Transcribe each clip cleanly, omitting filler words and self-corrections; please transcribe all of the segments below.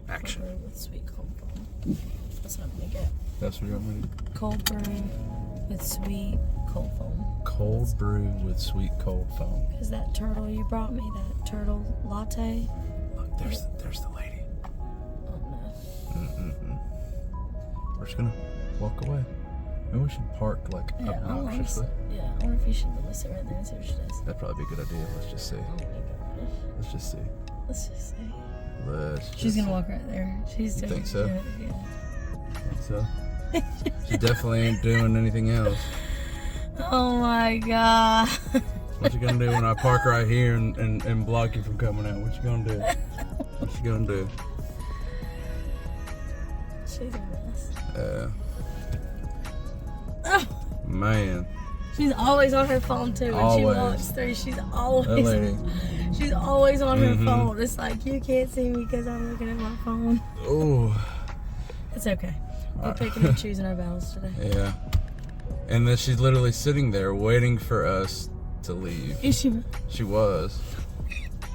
Action. Cold brew with sweet cold foam. That's what I'm gonna get. That's what you want me to do? Cold brew with sweet cold foam. Cold brew with sweet cold foam. Is that turtle you brought me? That turtle latte? Look, there's the lady. Oh no. We're just gonna walk away. Maybe we should park like obnoxiously. Yeah, I wonder if you should let sit right there and see what she does. That'd probably be a good idea. Let's just see. Oh my gosh. Let's just see. Let's just see. She's gonna walk right there. She's doing think so? good, yeah. Think so? She definitely ain't doing anything else. Oh my god. What you gonna do when I park right here and block you from coming out? What you gonna do? What you gonna do? She's a mess. Yeah. Oh, Man. she's always on her phone too when Always. she walks through. She's That always lady. she's always on her phone. It's like you can't see me because I'm looking at my phone. Oh. It's okay. We're picking and choosing our battles today. Yeah. And then she's literally sitting there waiting for us to leave. Is she? She was.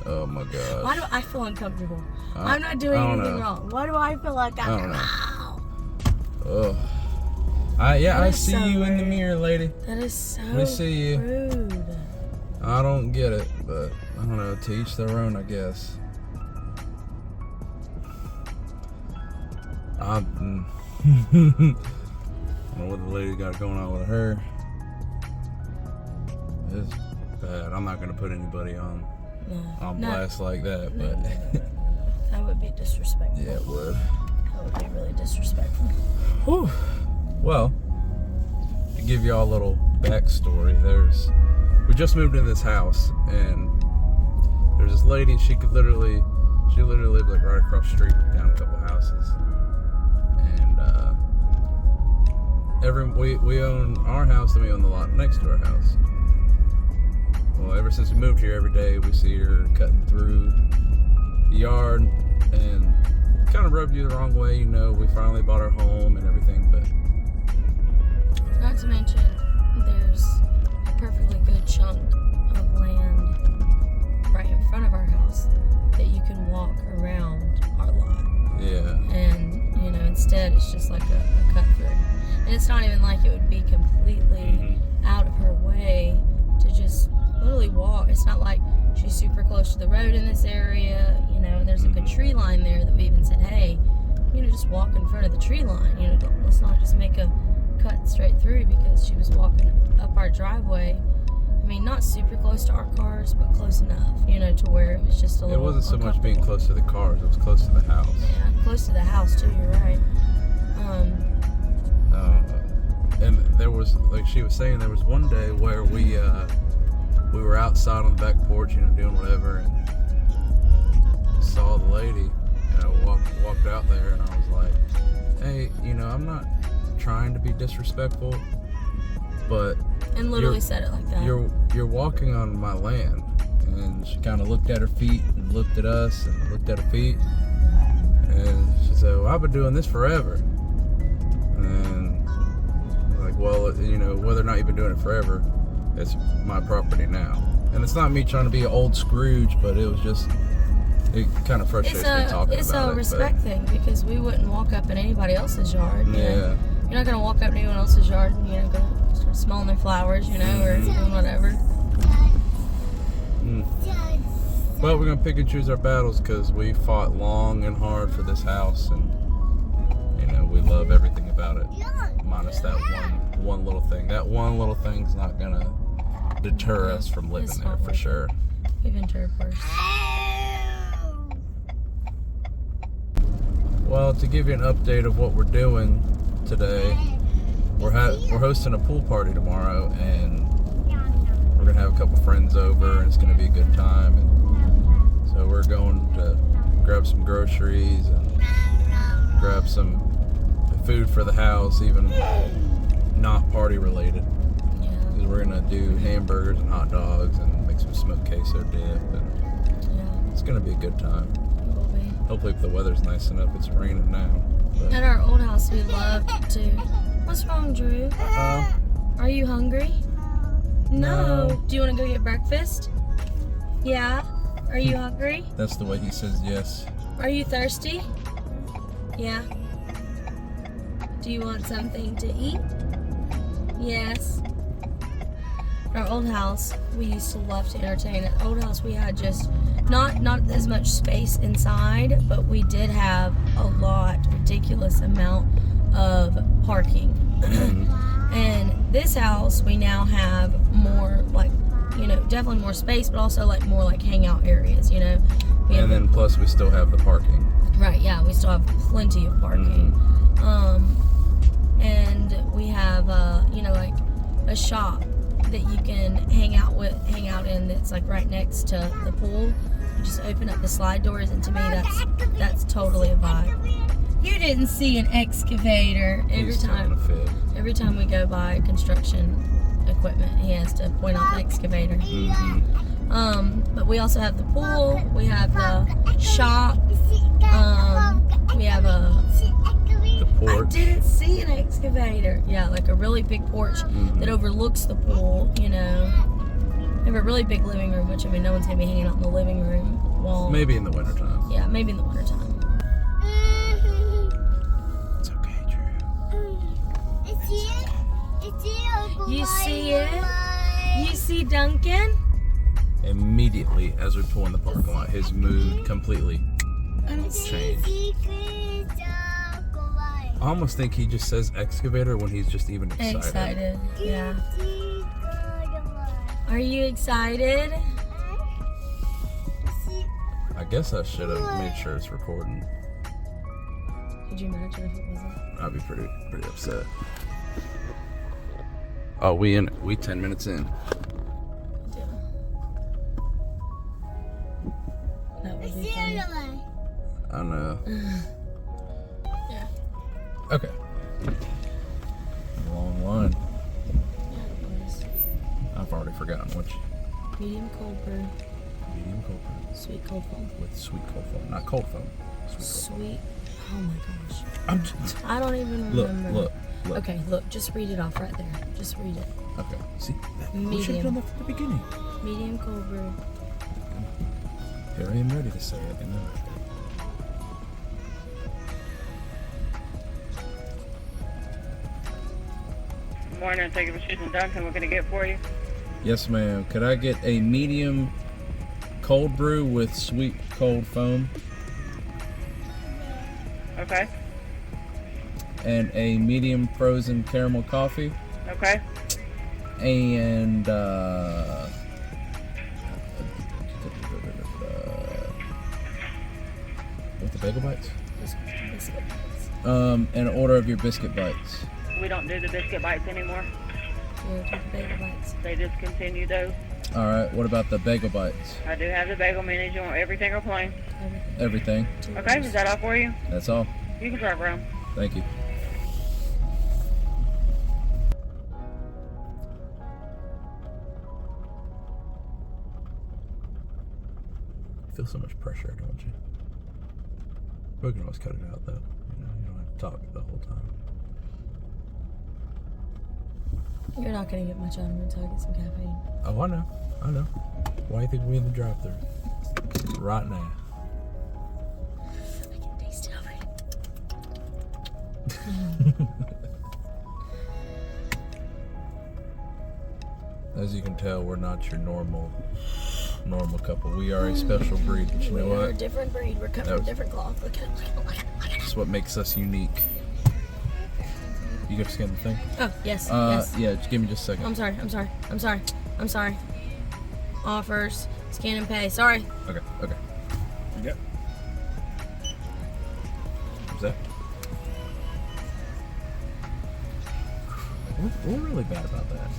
Oh my gosh. Why do I feel uncomfortable? I'm not doing anything wrong. Why do I feel like I don't I'm know. Ugh. I is see so you in the rude. mirror, lady. That is so Let me see you. rude. I don't get it, but I don't know. To each their own, I guess. I don't know what the lady got going on with her. It's bad. I'm not gonna put anybody on blast like that, but That would be disrespectful. yeah, it would. That would be really disrespectful. Whew. Well, to give y'all a little backstory, we just moved in this house, and there's this lady. She literally lived like right across the street, down a couple houses, and we own our house, and we own the lot next to our house. Well, ever since we moved here, every day we see her cutting through the yard, and kind of rubbed you the wrong way. You know, we finally bought our home and everything, but Not to mention, there's a perfectly good chunk of land right in front of our house that you can walk around our lot. yeah. And, you know, instead it's just like a cut through. And it's not even like it would be completely out of her way to just literally walk. It's not like she's super close to the road in this area, you know, and there's like a tree line there that we even said, hey, you know, just walk in front of the tree line. You know, let's not just make a cut straight through, because she was walking up our driveway. I mean, not super close to our cars, but close enough, you know, to where it was just a little It wasn't so much being close to the cars, it was close to the house. Yeah, close to the house too, you're right. And there was, like she was saying, there was one day where we were outside on the back porch, you know, doing whatever, and saw the lady, and I walked out there, and I was like, hey, you know, I'm not trying to be disrespectful, but And literally said it like that. you're walking on my land. And she kind of looked at her feet and looked at us and looked at her feet, and she said, well, I've been doing this forever. And I'm like, well, you know, whether or not you've been doing it forever, it's my property now. And it's not me trying to be an old Scrooge, but it was just, it kind of frustrates me talking about it. It's a respect thing, because we wouldn't walk up in anybody else's yard. You know? You're not gonna walk up in anyone else's yard and, you know, go start smelling their flowers, you know, or doing whatever. Well, we're gonna pick and choose our battles, because we fought long and hard for this house, and you know, we love everything about it, minus that one little thing. That one little thing's not gonna deter us from living there for sure. We've entered worse. Well, to give you an update of what we're doing today, we're hosting a pool party tomorrow, and we're gonna have a couple friends over, and it's gonna be a good time. And so we're going to grab some groceries and grab some food for the house, even not party related. Yeah. Because we're gonna do hamburgers and hot dogs and make some smoked queso dip, and Yeah. it's gonna be a good time. It will be. Hopefully, if the weather's nice enough. It's raining now. But, At our old house, we loved to. What's wrong, Drew? Are you hungry? No. Do you want to go get breakfast? Yeah. Are you hungry? That's the way he says yes. Are you thirsty? Yeah? Do you want something to eat? Yes. Our old house, we used to love to entertain. At the old house, we had just not as much space inside, but we did have a ridiculous amount of parking. And this house, we now have more, like, you know, definitely more space, but also like more like hangout areas, you know. And then plus we still have the parking. Right, yeah, we still have plenty of parking. And we have, you know, like a shop that you can hang out in that's like right next to the pool. You just open up the slide doors, and to me that's totally a vibe. You didn't see an excavator. Every time we go by construction equipment, he has to point out the excavator. But we also have the pool, we have the shop, we have the porch. I didn't see an excavator. Yeah, like a really big porch that overlooks the pool, you know. We have a really big living room, which, I mean, no one's gonna be hanging out in the living room wall. Maybe in the wintertime. Yeah, maybe in the wintertime. It's okay, Drew. You see it? You see Duncan? Immediately, as we're pulling the parking lot, his mood completely changed. I almost think he just says excavator when he's just even excited. Excited, yeah. Are you excited? I guess I should have made sure it's recording. Could you imagine if it wasn't? I'd be pretty upset. Oh, we 10 minutes in. That would be funny. I know. Yeah. Okay. Long line. Yeah, it was. I've already forgotten which. Medium cold brew. Medium cold brew. Sweet cold foam. With sweet cold foam. Not cold foam. Sweet. Oh my gosh. I don't even Look. remember. Okay, look. Just read it off right there. Just read it. Okay. See? Medium. We should have done that from the beginning. Medium cold brew. Here I am ready to say it. And Good morning. Thank you for choosing Duncan. What can I get for you? Yes, ma'am. Could I get a medium cold brew with sweet cold foam? Okay. And a medium frozen caramel coffee? Okay. And with the bagel bites? Biscuit bites. An order of your biscuit bites. We don't do the biscuit bites anymore. Yeah, take the bagel bites. They discontinued those. All right. What about the bagel bites? I do have the bagel minis. You want everything or plain? Everything. Okay. Is that all for you? That's all. You can drive around. Thank you. You feel so much pressure, don't you? We can always cut it out, though. You know, you don't have to talk the whole time. You're not going to get much out of me until I get some caffeine. Oh, I know. Why do you think we're in the drive-thru? Right now. I can taste it already. As you can tell, we're not your normal couple. We are a special breed, but you know We are a what? different breed. We're cut from different cloth. Look at it. That's what makes us unique. You got to scan the thing? Oh, yes, yes. Yeah, just give me just a second. I'm sorry. Offers, scan and pay. Sorry. Okay. Yep. What's that? We're really bad about that.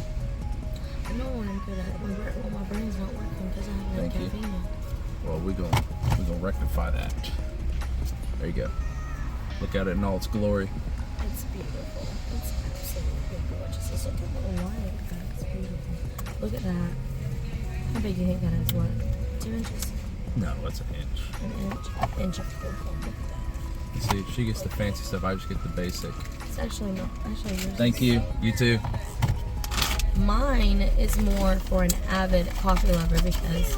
I know when I'm good at it. When my brain's not working because I haven't had Thank you. caffeine yet. Well, we're gonna rectify that. There you go. Look at it in all its glory. It's beautiful. It's absolutely gorgeous. It's like a little light. That's beautiful. Look at that. How big do you think that is? What? 2 inches? No, that's an inch. An inch of full foam. Look at that. See, if she gets the fancy stuff, I just get the basic. It's actually not. Actually, yours Thank is- you. You too. Mine is more for an avid coffee lover because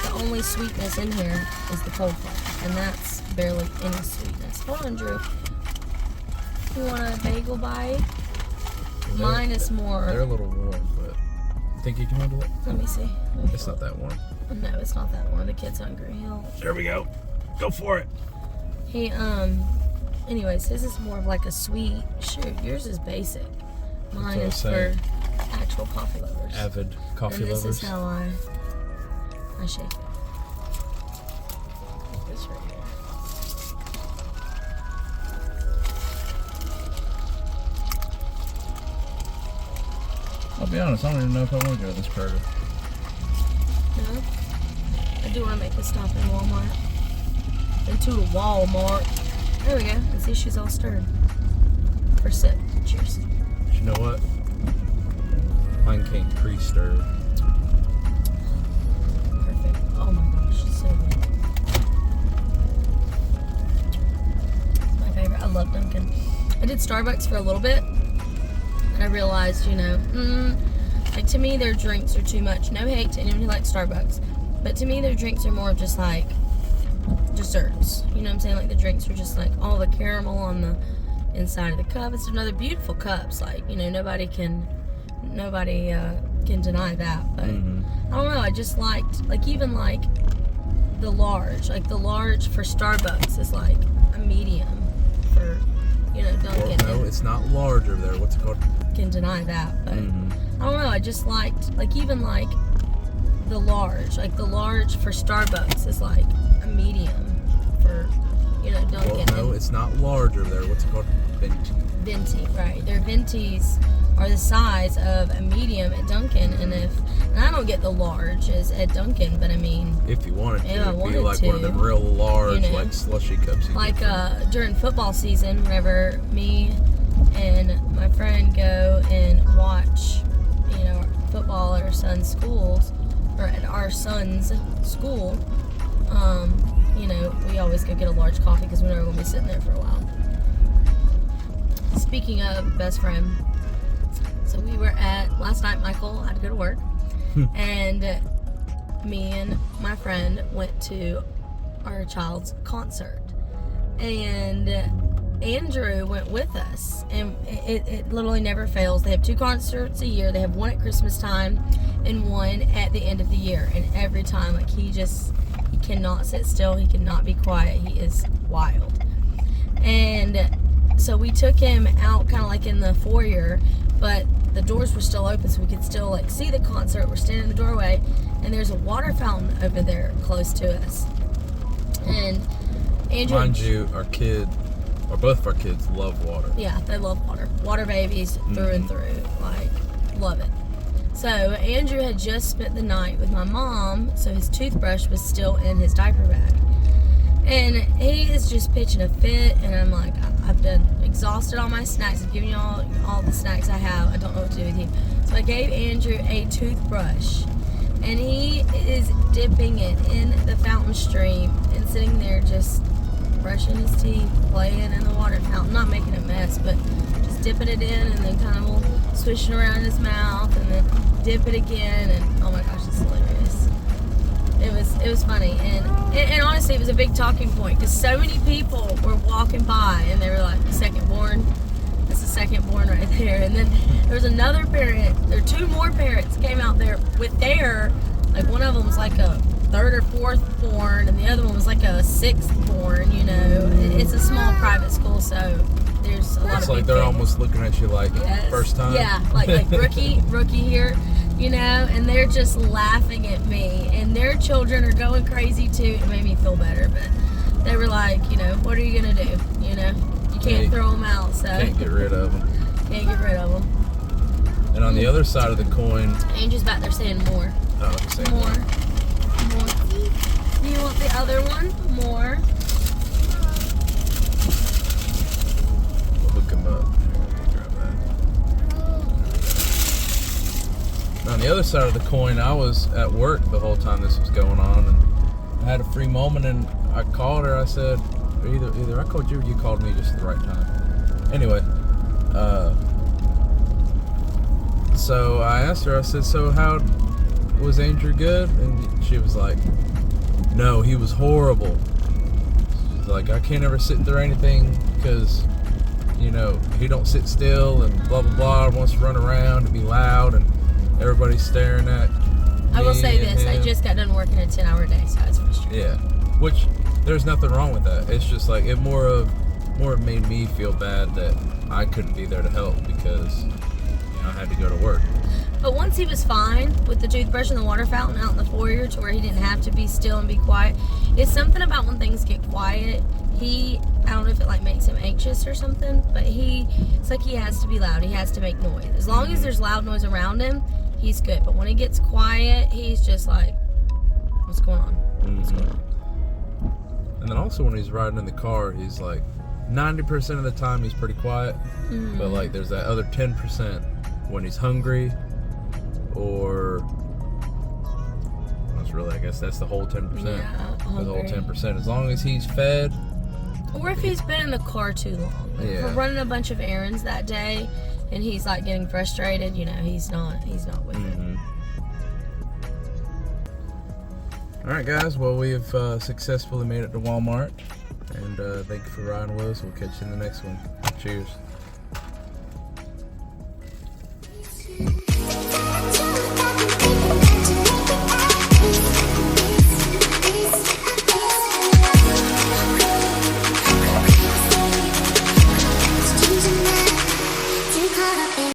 the only sweetness in here is the cold foam, and that's barely any sweetness. Hold on, Drew. You want a bagel bite? They're- Mine is more. They're a little warm, but you think you can handle it? Let me see. It's not that warm. No, it's not that warm. The kid's hungry. There we go. Go for it. He anyways, his is more of like a sweet. Shoot, yours is basic. Mine what I is was for saying. actual coffee lovers. Avid coffee and this lovers. is how I shake it. This right here. I'll be honest, I don't even know if I want to go to this burger. No? I do want to make a stop in Walmart. Into the Walmart. There we go. And see, she's all stirred. For sip. Cheers. But you know what? Mine came pre-stirred. Perfect. Oh my gosh, it's so good. It's my favorite. I love Dunkin'. I did Starbucks for a little bit. And I realized, like to me, their drinks are too much. No hate to anyone who likes Starbucks. But to me, their drinks are more of just like desserts. You know what I'm saying? Like the drinks are just like all the caramel on the inside of the cup. It's another beautiful cups. Like, nobody can deny that. But I don't know. I just liked, like, even like the large. Like the large for Starbucks is like a medium for, Dunkin'. Well, no, it's not large over there. What's it called? Can deny that, but I don't know. I just liked, like, even like the large. Like the large for Starbucks is like a medium for, Dunkin'. Well, no, it's not large over there. What's it called? Venti, right? Their ventis are the size of a medium at Dunkin', and I don't get the larges at Dunkin', but I mean, If you wanted to, Yeah, I it'd be wanted like one of to. them real large, You know. like slushy cups. You like get during football season, whenever me and my friend go and watch, football at our son's schools, or at our son's school, we always go get a large coffee because we know we're going to be sitting there for a while. Speaking of best friend, so we were last night Michael had to go to work, and me and my friend went to our child's concert, and Andrew went with us, and it literally never fails. They have 2 concerts a year. They have one at Christmas time and one at the end of the year, and every time, like, he cannot sit still. He cannot be quiet. He is wild. And so we took him out kind of like in the foyer, but the doors were still open, so we could still like see the concert. We're standing in the doorway, and there's a water fountain over there close to us. And Andrew, Mind you, both of our kids love water. yeah, they love water. Water babies through and through. Like, love it. So Andrew had just spent the night with my mom, so his toothbrush was still in his diaper bag. And he is just pitching a fit, and I'm like, I've done exhausted all my snacks. I've given you all the snacks I have. I don't know what to do with you. So I gave Andrew a toothbrush, and he is dipping it in the fountain stream and sitting there just brushing his teeth, playing in the water fountain, not making a mess, but just dipping it in and then kind of swishing around in his mouth and then dip it again, and oh my gosh, it's hilarious. It was funny, and honestly, it was a big talking point because so many people were walking by and they were like, second born, that's the second born right there. And then there was another parent, there were 2 more parents came out there with like one of them was like a 3rd or 4th born, and the other one was like a 6th born. It's a small private school, so there's a lot It's of like big they're families. almost looking at you like Yes. first time. Yeah, like rookie here, and they're just laughing at me, and their children are going crazy too. It made me feel better, but they were like, what are you gonna do? You can't throw them out, so Can't get rid of them. can't get rid of them. And on the other side of the coin, Angel's back there saying more. same More. one. More. You want the other one? More. We'll hook him up. Grab that. On the other side of the coin, I was at work the whole time this was going on, and I had a free moment, and I called her. I said, either I called you or you called me just at the right time. Anyway, so I asked her, I said, so how was Andrew good? And she was like, no, he was horrible. He's like, I can't ever sit through anything because, you know, he don't sit still and blah blah blah. Wants to run around and be loud and everybody's staring at. I will say me and this: I him. just got done working a 10-hour day, so it's frustrating. Yeah, which there's nothing wrong with that. It's just like it more made me feel bad that I couldn't be there to help because, you know, I had to go to work. But once he was fine with the toothbrush and the water fountain out in the foyer to where he didn't have to be still and be quiet, it's something about when things get quiet. I don't know if it like makes him anxious or something, but it's like he has to be loud. He has to make noise. As long as there's loud noise around him, he's good. But when it gets quiet, he's just like, what's going on? What's going on? And then also when he's riding in the car, he's like 90% of the time he's pretty quiet, but like there's that other 10% when he's hungry, or that's really, I guess that's the whole 10%. Yeah, the whole hungry. 10%. As long as he's fed. Or if he's been in the car too long. Like if Yeah. we're running a bunch of errands that day and he's like getting frustrated, you know, he's not with it. Alright guys, well we've successfully made it to Walmart, and thank you for riding with us. We'll catch you in the next one. Cheers.